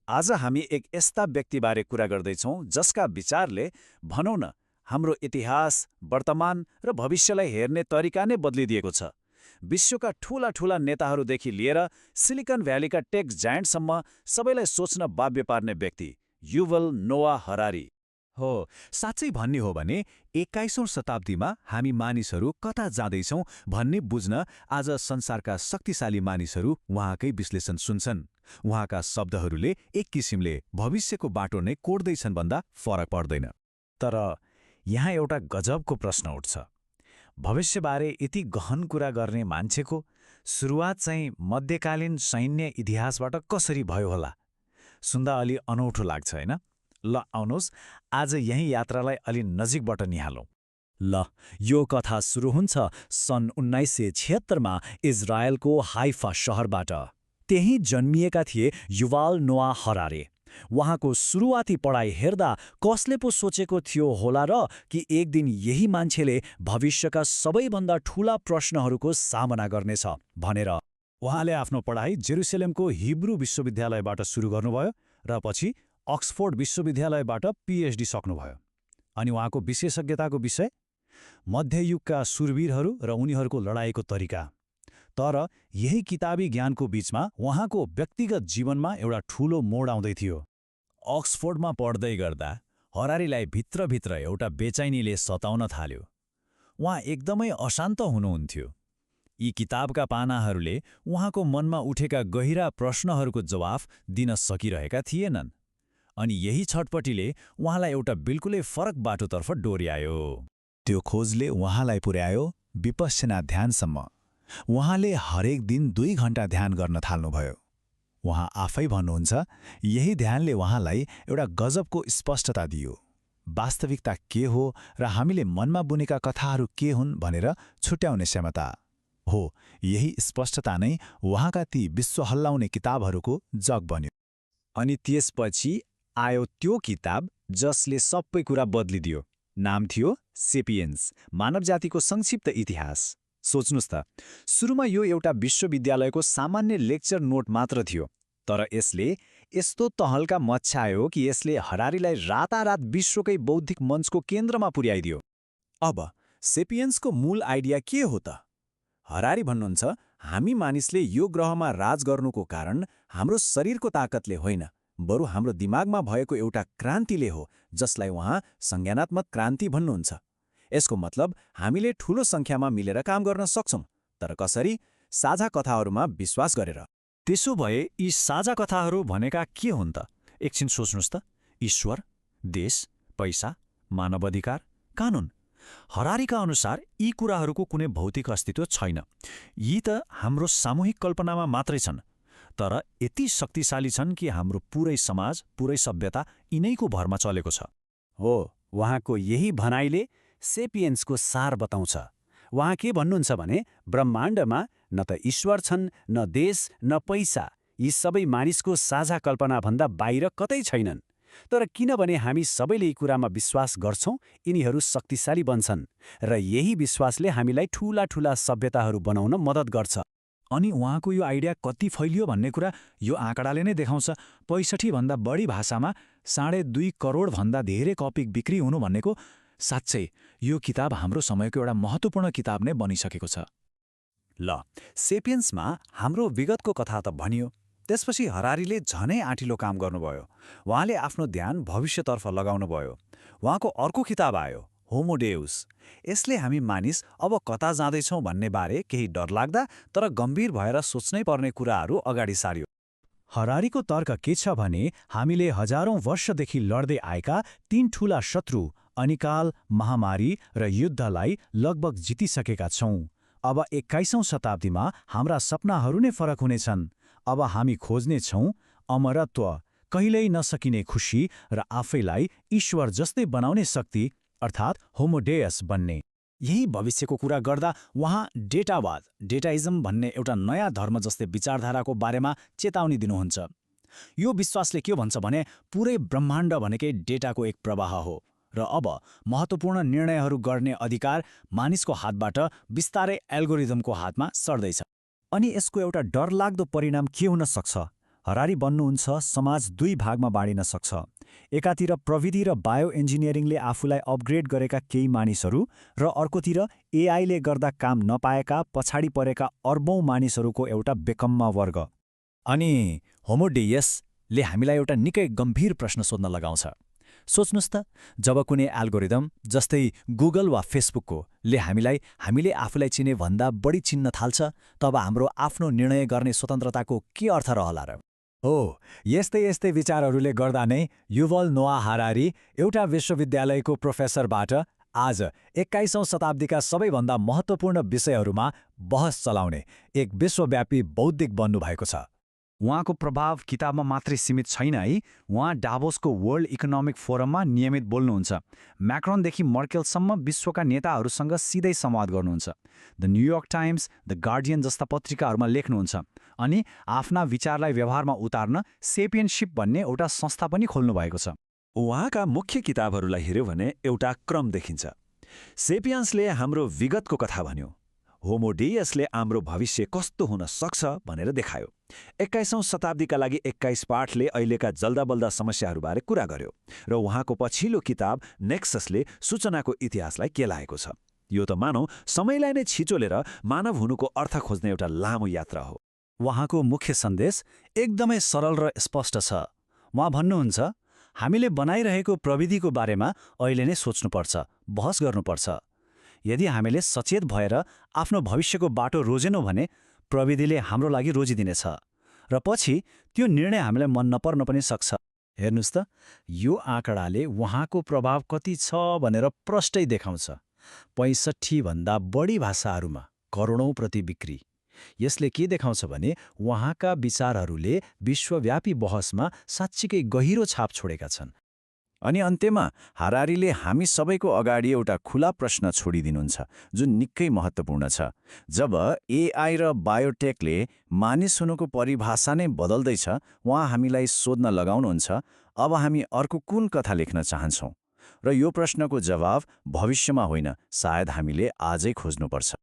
आज हामी एक यस्ता व्यक्तिबारे कुरा गर्दैछौँ जसका विचारले भनौँ न हाम्रो इतिहास, वर्तमान र भविष्यलाई हेर्ने तरिका नै बदलिदिएको छ। विश्वका ठूला ठूला नेताहरूदेखि लिएर सिलिकन भ्यालीका टेक जायन्टसम्म सबैलाई सोच्न बाध्य पार्ने व्यक्ति युवल नोआ हरारी। हो, साँच्चै भन्ने हो भने 21औं शताब्दीमा हामी मानिसहरू कता जाँदैछौँ भन्ने बुझ्न आज संसारका शक्तिशाली मानिसहरू उहाँकै विश्लेषण सुन्छन्। उहाँका शब्दहरूले एक किसिमले भविष्यको बाटो नै कोर्दैछन् भन्दा फरक पर्दैन। तर यहाँ एउटा गजबको प्रश्न उठ्छ। भविष्यबारे यति गहन कुरा गर्ने मान्छेको सुरुवात चाहिँ मध्यकालीन सैन्य इतिहासबाट कसरी भयो होला? सुन्दा अलि अनौठो लाग्छ हैन? ल आउनुहोस् आज यही यात्रालाई अलि नजिकबाट निहालौँ। ल, यो कथा सुरु हुन्छ सन् 1976मा इजरायलको हाइफा शहरबाट। त्यही जन्मिएका थिए युवाल नोआ हरारी। उहाँको सुरुवाती पढाइ हेर्दा कसले पो सोचेको थियो होला र कि एक दिन यही मान्छेले भविष्यका सबैभन्दा ठूला प्रश्नहरूको सामना गर्नेछ भनेर। उहाँले आफ्नो पढाइ जेरुसलेमको हिब्रू विश्वविद्यालयबाट सुरु गर्नुभयो र पछि अक्सफोर्ड विश्वविद्यालयबाट पीएचडी सक्नुभयो। अनि उहाँको विशेषज्ञताको विषय मध्ययुगका सुरवीरहरू र उनीहरूको लडाईँको तरिका। तर यही किताबी ज्ञानको बीचमा उहाँको व्यक्तिगत जीवनमा एउटा ठूलो मोड आउँदै थियो। अक्सफोर्डमा पढ्दै गर्दा हरारीलाई भित्रभित्र एउटा बेचैनीले सताउन थाल्यो। उहाँ एकदमै अशान्त हुनुहुन्थ्यो। यी किताबका पानाहरूले उहाँको मनमा उठेका गहिरा प्रश्नहरूको जवाफ दिन सकिरहेका थिएनन्। अनि यही छटपटीले उहाँलाई एउटा बिल्कुलै फरक बाटोतर्फ डोर्यायो। त्यो खोजले उहाँलाई पुर्यायो विपश्यना ध्यानसम्म। उहाँले हरेक दिन 2 घण्टा ध्यान गर्न थाल्नुभयो। उहाँ आफै भन्नुहुन्छ, यही ध्यानले उहाँलाई एउटा गजबको स्पष्टता दियो। वास्तविकता के हो र हामीले मनमा बुनेका कथाहरू के हुन् भनेर छुट्याउने क्षमता हो। यही स्पष्टता नै उहाँका ती विश्व हल्लाउने किताबहरूको जग बन्यो। अनि त्यसपछि आयो त्यो किताब जसले सबै कुरा बदलिदियो। नाम थियो सेपियन्स, मानव जातिको संक्षिप्त इतिहास। सोच्नुस् त, सुरुमा यो एउटा विश्वविद्यालयको सामान्य लेक्चर नोट मात्र थियो। तर यसले यस्तो तहल्का मच्छायो कि यसले हरारीलाई रातारात विश्वकै बौद्धिक मञ्चको केन्द्रमा पुर्याइदियो। अब सेपियन्सको मूल आइडिया के हो त? हरारी भन्नुहुन्छ, हामी मानिसले यो ग्रहमा राज गर्नुको कारण हाम्रो शरीरको ताकतले होइन, बरु हाम्रो दिमागमा भएको एउटा क्रान्तिले हो, जसलाई उहाँ संज्ञानात्मक क्रान्ति भन्नुहुन्छ। यसको मतलब हामीले ठूलो सङ्ख्यामा मिलेर काम गर्न सक्छौं। तर कसरी? साझा कथाहरूमा विश्वास गरेर। त्यसो भए यी साझा कथाहरू भनेका के हुन् त? एकछिन सोच्नुस् त। ईश्वर, देश, पैसा, मानवाधिकार, कानुन। हरारीका अनुसार यी कुराहरूको कुनै भौतिक अस्तित्व छैन। यी त हाम्रो सामूहिक कल्पनामा मात्रै छन्। तर यति शक्तिशाली छन् कि हाम्रो पुरै समाज, पुरै सभ्यता यिनैको भरमा चलेको छ। हो, उहाँको यही भनाइले सेपियन्सको सार बताउँछ। उहाँ के भन्नुहुन्छ भने ब्रह्माण्डमा न त ईश्वर छन्, न देश, न पैसा। यी सबै मानिसको साझा कल्पनाभन्दा बाहिर कतै छैनन्। तर किनभने हामी सबैले यी कुरामा विश्वास गर्छौं, यिनीहरू शक्तिशाली बन्छन् र यही विश्वासले हामीलाई ठूला ठूला सभ्यताहरू बनाउन मद्दत गर्छ। अनि उहाँको यो आइडिया कति फैलियो भन्ने कुरा यो आँकडाले नै देखाउँछ। 65 भन्दा बढी भाषामा 2.5 करोडभन्दा धेरै कपी बिक्री हुनु भनेको साँच्चै यो किताब हाम्रो समयको एउटा महत्त्वपूर्ण किताब नै बनिसकेको छ। ल, सेपियन्समा हाम्रो विगतको कथा त भनियो। त्यसपछि हरारीले झनै आँटिलो काम गर्नुभयो। उहाँले आफ्नो ध्यान भविष्यतर्फ लगाउनुभयो। उहाँको अर्को किताब आयो, होमो डेउस। यसले हामी मानिस अब कता जाँदैछौँ भन्ने बारे केही डरलाग्दा तर गम्भीर भएर सोच्नै पर्ने कुराहरू अगाडि सार्यो। हरारीको तर्क के छ भने हामीले हजारौं वर्षदेखि लड्दै आएका 3 ठूला शत्रु अनिकाल, महामारी र युद्धलाई लगभग जितिसकेका छौं। अब 21औं शताब्दीमा हाम्रा सपनाहरू नै फरक हुनेछन्। अब हामी खोज्ने छौं अमरत्व, कहिल्यै नसकिने खुशी र आफैलाई ईश्वर जस्तै बनाउने शक्ति, अर्थात् होमोडेयस बन्ने। यही भविष्यको कुरा गर्दा उहाँ डेटावाद, डेटाइजम भन्ने एउटा नयाँ धर्म जस्तै विचारधाराको बारेमा चेतावनी दिनुहुन्छ। यो विश्वासले के भन्छ भने पुरै ब्रह्माण्ड भनेकै डेटाको एक प्रवाह हो र अब महत्त्वपूर्ण निर्णयहरू गर्ने अधिकार मानिसको हातबाट बिस्तारै एल्गोरिदमको हातमा सर्दैछ। अनि यसको एउटा डरलाग्दो परिणाम के हुन सक्छ हरारी बन्नुहुन्छ समाज दुई भागमा बाँडिन सक्छ। एकातिर प्रविधि र बायो इन्जिनियरिङले आफूलाई अपग्रेड गरेका केही मानिसहरू र अर्कोतिर एआईले गर्दा काम नपाएका पछाडि परेका अर्बौं मानिसहरूको एउटा बेकम्मा वर्ग। अनि होमो डेयसले हामीलाई एउटा निकै गम्भीर प्रश्न सोध्न लगाउँछ। सोच्नुस् त, जब कुनै एल्गोरिदम जस्तै गुगल वा फेसबुकले हामीले आफूलाई चिने भन्दा बढी चिन्न थाल्छ, तब हाम्रो आफ्नो निर्णय गर्ने स्वतन्त्रताको के अर्थ रहला र? हो, यस्तै विचारहरूले गर्दा नै युval नोआ हरारी एउटा विश्वविद्यालयको प्रोफेसरबाट आज 21औं शताब्दीका सबैभन्दा महत्त्वपूर्ण विषयहरूमा बहस चलाउने एक विश्वव्यापी बौद्धिक बन्नुभएको छ। उहाँको प्रभाव किताबमा मात्रै सीमित छैन है। उहाँ डाभोसको वर्ल्ड इकोनोमिक फोरममा नियमित बोल्नुहुन्छ। म्याक्रोनदेखि मर्केलसम्म विश्वका नेताहरूसँग सिधै संवाद गर्नुहुन्छ। The New York times, the guardian जस्ता पत्रिकाहरूमा लेख्नुहुन्छ। अनि आफ्ना विचारलाई व्यवहारमा उतार्न सेपियनशिप भन्ने एउटा संस्था पनि खोल्नुभएको छ। उहाँका मुख्य किताबहरूलाई हेऱ्यो भने एउटा क्रम देखिन्छ। सेपियन्सले हाम्रो विगतको कथा भन्यो, होमो डेयसले हाम्रो भविष्य कस्तो हुन सक्छ भनेर देखायो। 21औं शताब्दीका लागि 21 पाठले अहिलेका जल्दाबल्दा समस्याहरूबारे कुरा गर्यो र उहाँको पछिल्लो किताब नेक्ससले सूचनाको इतिहासलाई केलाएको छ। यो त मानौ समयलाई नै छिचोलेर मानव हुनुको अर्थ खोज्ने एउटा लामो यात्रा हो। उहाँको मुख्य सन्देश एकदमै सरल र स्पष्ट छ। उहाँ भन्नुहुन्छ, हामीले बनाइरहेको प्रविधिको बारेमा अहिले नै सोच्नुपर्छ, बहस गर्नुपर्छ। यदि हामीले सचेत भएर आफ्नो भविष्यको बाटो रोजेनौँ भने प्रविधिले हाम्रो लागि रोजिदिनेछ र पछि त्यो निर्णय हामीलाई मन नपर्न पनि सक्छ। हेर्नुस् त, यो आँकडाले उहाँको प्रभाव कति छ भनेर प्रष्टै देखाउँछ। 65 भन्दा बढी भाषाहरूमा करोडौं प्रति बिक्री। यसले के देखाउँछ भने उहाँका विचारहरूले विश्वव्यापी बहसमा साँच्चीकै गहिरो छाप छोडेका छन्। अनि अन्त्यमा हरारीले हामी सबैको अगाडि एउटा खुला प्रश्न छोडिदिनुहुन्छ जुन निकै महत्त्वपूर्ण छ। जब एआई र बायोटेकले मानिस हुनुको परिभाषा नै बदल्दैछ, उहाँ हामीलाई सोध्न लगाउनुहुन्छ, अब हामी अर्को कुन कथा लेख्न चाहन्छौँ? र यो प्रश्नको जवाब भविष्यमा होइन, सायद हामीले आजै खोज्नुपर्छ।